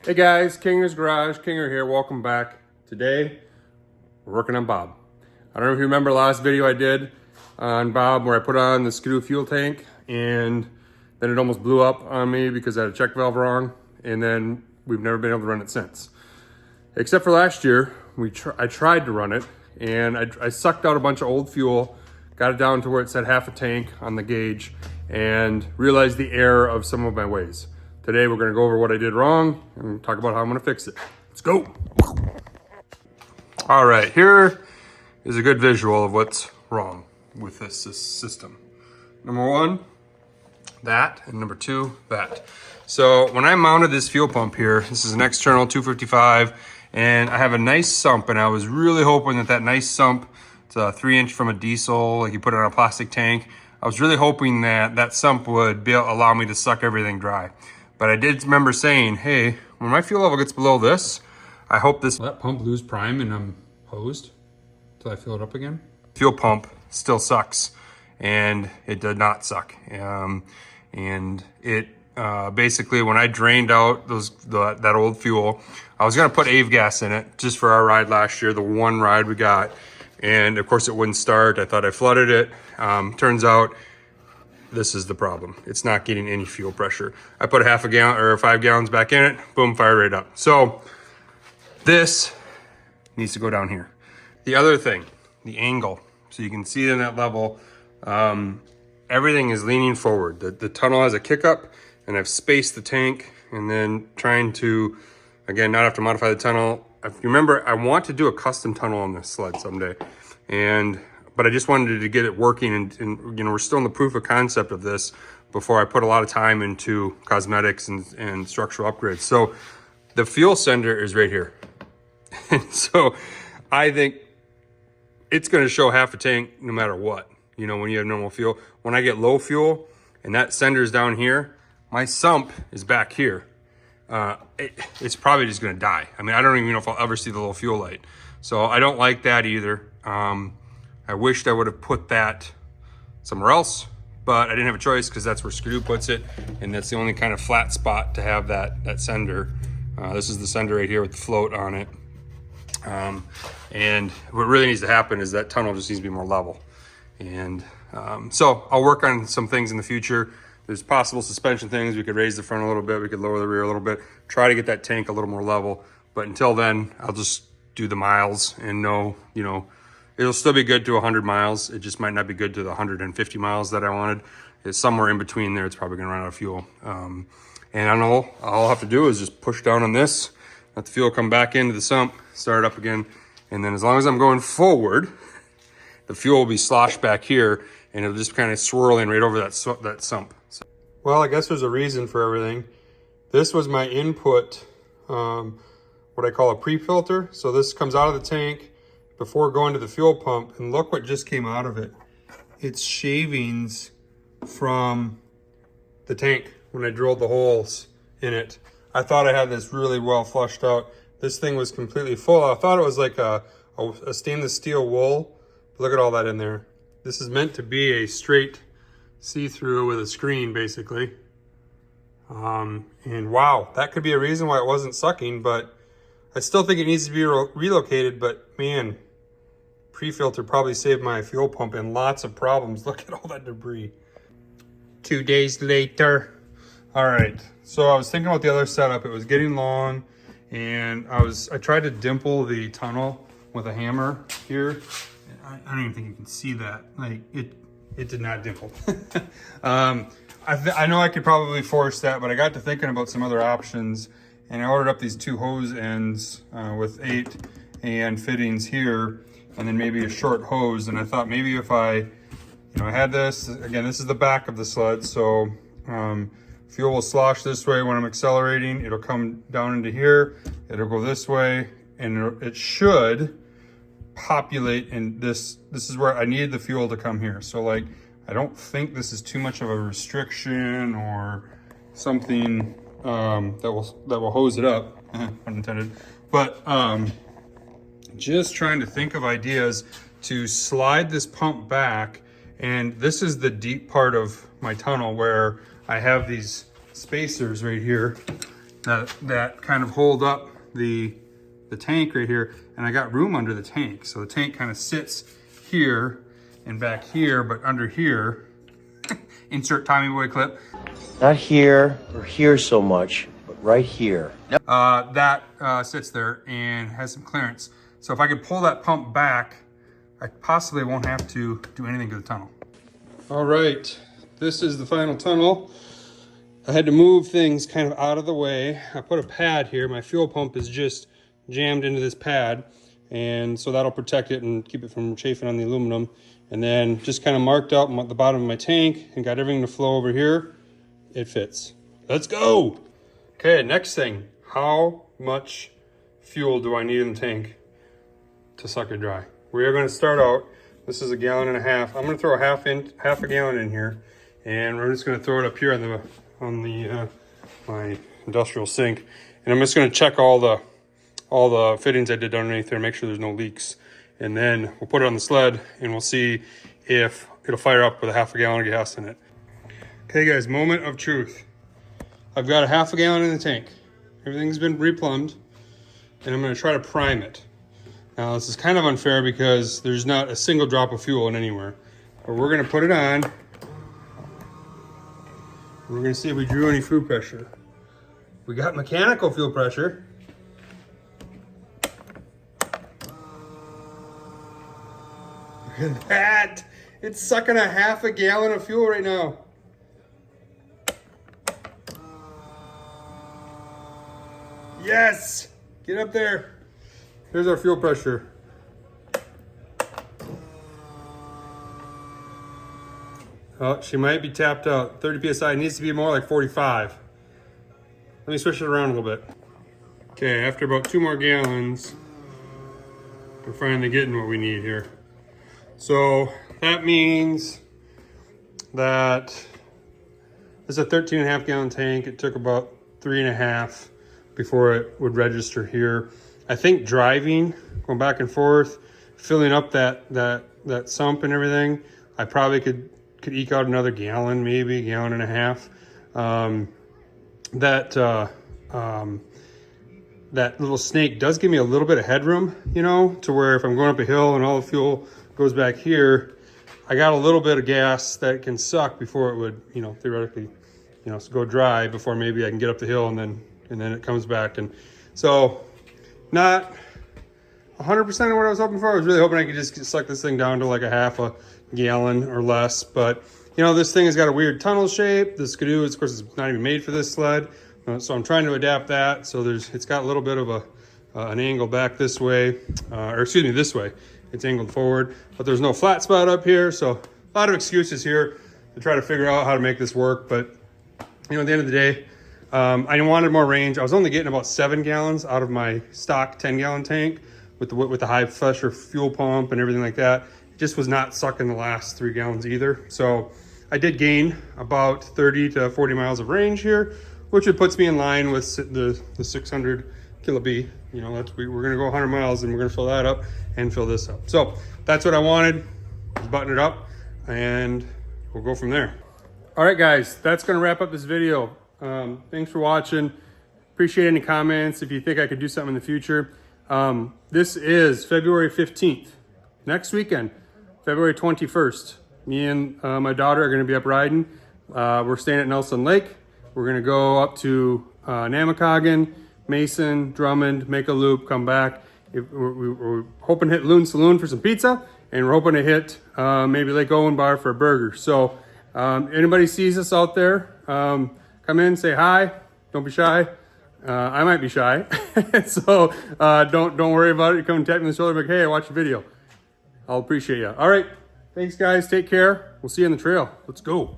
Hey guys, Kinger's Garage, Kinger here, welcome back. Today, we're working on Bob. I don't know if you remember the last video I did on Bob where I put on the Skidoo fuel tank and then it almost blew up on me because I had a check valve wrong, and then we've never been able to run it since. Except for last year, I tried to run it and I sucked out a bunch of old fuel, got it down to where it said half a tank on the gauge, and realized the error of some of my ways. Today we're gonna go over what I did wrong and talk about how I'm gonna fix it. Let's go. All right, here is a good visual of what's wrong with this system. Number one, that, and number two, that. So when I mounted this fuel pump here, this is an external 255, and I have a nice sump, and I was really hoping that that nice sump, it's a 3-inch from a diesel, like you put it on a plastic tank. I was really hoping that that sump would allow me to suck everything dry. But I did remember saying, hey, when my fuel level gets below this, I hope this... Will that pump lose prime and I'm hosed until I fill it up again? Fuel pump still sucks, and it did not suck. And it basically, when I drained out that old fuel, I was gonna put Avgas in it just for our ride last year, the one ride we got. And of course it wouldn't start. I thought I flooded it. Turns out this is the problem. It's not getting any fuel pressure. I put a half a gallon or 5 gallons back in it, boom, fire right up. So this needs to go down here. The other thing, the angle. So you can see it in that level. Everything is leaning forward. The tunnel has a kick up, and I've spaced the tank, and then trying to, again, not have to modify the tunnel. If you remember, I want to do a custom tunnel on this sled someday. But I just wanted to get it working, and you know, we're still in the proof of concept of this before I put a lot of time into cosmetics and structural upgrades. So the fuel sender is right here. And so I think it's gonna show half a tank no matter what, you know, when you have normal fuel. When I get low fuel and that sender's down here, my sump is back here. It's probably just gonna die. I mean, I don't even know if I'll ever see the low fuel light. So I don't like that either. I wished I would have put that somewhere else, but I didn't have a choice because that's where Skidoo puts it, and that's the only kind of flat spot to have that sender. This is the sender right here with the float on it. And what really needs to happen is that tunnel just needs to be more level. And so I'll work on some things in the future. There's possible suspension things. We could raise the front a little bit. We could lower the rear a little bit. Try to get that tank a little more level. But until then, I'll just do the miles and know, you know, it'll still be good to 100 miles. It just might not be good to the 150 miles that I wanted. It's somewhere in between there. It's probably gonna run out of fuel. And I know all I'll have to do is just push down on this, let the fuel come back into the sump, start it up again. And then as long as I'm going forward, the fuel will be sloshed back here, and it'll just kind of swirl in right over that sump. So, well, I guess there's a reason for everything. This was my input, what I call a pre-filter. So this comes out of the tank before going to the fuel pump, and look what just came out of it. It's shavings from the tank when I drilled the holes in it. I thought I had this really well flushed out. This thing was completely full. I thought it was like a stainless steel wool. Look at all that in there. This is meant to be a straight see-through with a screen, basically. And wow, that could be a reason why it wasn't sucking, but I still think it needs to be relocated. But man, pre-filter probably saved my fuel pump and lots of problems. Look at all that debris. 2 days later. All right, so I was thinking about the other setup. It was getting long, and I tried to dimple the tunnel with a hammer here. I don't even think you can see that. Like it did not dimple. I know I could probably force that, but I got to thinking about some other options, and I ordered up these 2 hose ends with 8 and fittings here, and then maybe a short hose. And I thought maybe if I had this, again, this is the back of the sled, so fuel will slosh this way when I'm accelerating. It'll come down into here, it'll go this way, and it should populate. And this is where I needed the fuel to come here. So like, I don't think this is too much of a restriction or something that will hose it up, unintended. But just trying to think of ideas to slide this pump back. And this is the deep part of my tunnel where I have these spacers right here, that kind of hold up the tank right here, and I got room under the tank. So the tank kind of sits here and back here, but under here, insert Tommy Boy clip. Not here or here so much, but right here. That sits there and has some clearance. So if I could pull that pump back, I possibly won't have to do anything to the tunnel. All right, this is the final tunnel. I had to move things kind of out of the way. I put a pad here. My fuel pump is just jammed into this pad, and so that'll protect it and keep it from chafing on the aluminum. And then just kind of marked out the bottom of my tank and got everything to flow over here. It fits. Let's go. Okay, next thing. How much fuel do I need in the tank to suck it dry? We are going to start out. This is 1.5 gallons. I'm going to throw half a gallon in here, and we're just going to throw it up here on my industrial sink. And I'm just going to check all the fittings I did underneath there, make sure there's no leaks. And then we'll put it on the sled and we'll see if it'll fire up with 1/2 gallon of gas in it. Okay guys, moment of truth. I've got 1/2 gallon in the tank. Everything's been replumbed, and I'm gonna try to prime it. Now this is kind of unfair because there's not a single drop of fuel in anywhere. But we're gonna put it on. We're gonna see if we drew any fuel pressure. We got mechanical fuel pressure. Look at that! It's sucking 1/2 gallon of fuel right now. Yes! Get up there. Here's our fuel pressure. Oh, she might be tapped out. 30 PSI. It needs to be more like 45. Let me switch it around a little bit. Okay, after about 2 more gallons, we're finally getting what we need here. So that means that this is a 13.5 gallon tank. It took about 3.5 before it would register here. I think driving, going back and forth, filling up that sump and everything, I probably could eke out another gallon, maybe 1.5 gallons. That little snake does give me a little bit of headroom, you know, to where if I'm going up a hill and all the fuel goes back here, I got a little bit of gas that can suck before it would, you know, theoretically, you know, go dry before maybe I can get up the hill and then it comes back. And so not 100% of what I was hoping for. I was really hoping I could just suck this thing down to like 1/2 gallon or less. But, you know, this thing has got a weird tunnel shape. The Skidoo, of course, is not even made for this sled. So I'm trying to adapt that. So it's got a little bit of an angle back this way, or excuse me, this way. It's angled forward, but there's no flat spot up here. So a lot of excuses here to try to figure out how to make this work. But, you know, at the end of the day, I wanted more range. I was only getting about 7 gallons out of my stock 10-gallon tank with the high pressure fuel pump and everything like that. It just was not sucking the last 3 gallons either. So I did gain about 30 to 40 miles of range here, which puts me in line with the 600 kilo B. You know, we're gonna go 100 miles and we're gonna fill that up and fill this up. So that's what I wanted. Just button it up and we'll go from there. All right, guys, that's gonna wrap up this video. Thanks for watching. Appreciate any comments. If you think I could do something in the future. This is February 15th, next weekend, February 21st. Me and my daughter are gonna be up riding. We're staying at Nelson Lake. We're gonna go up to Namakogon, Mason, Drummond, make a loop, come back. We're hoping to hit Loon Saloon for some pizza, and we're hoping to hit maybe Lake Owen Bar for a burger. So anybody sees us out there, come in, say hi, don't be shy. I might be shy, so don't worry about it. You come and tap me on the shoulder, like, hey, I watched the video. I'll appreciate you. All right, thanks guys, take care. We'll see you on the trail. Let's go.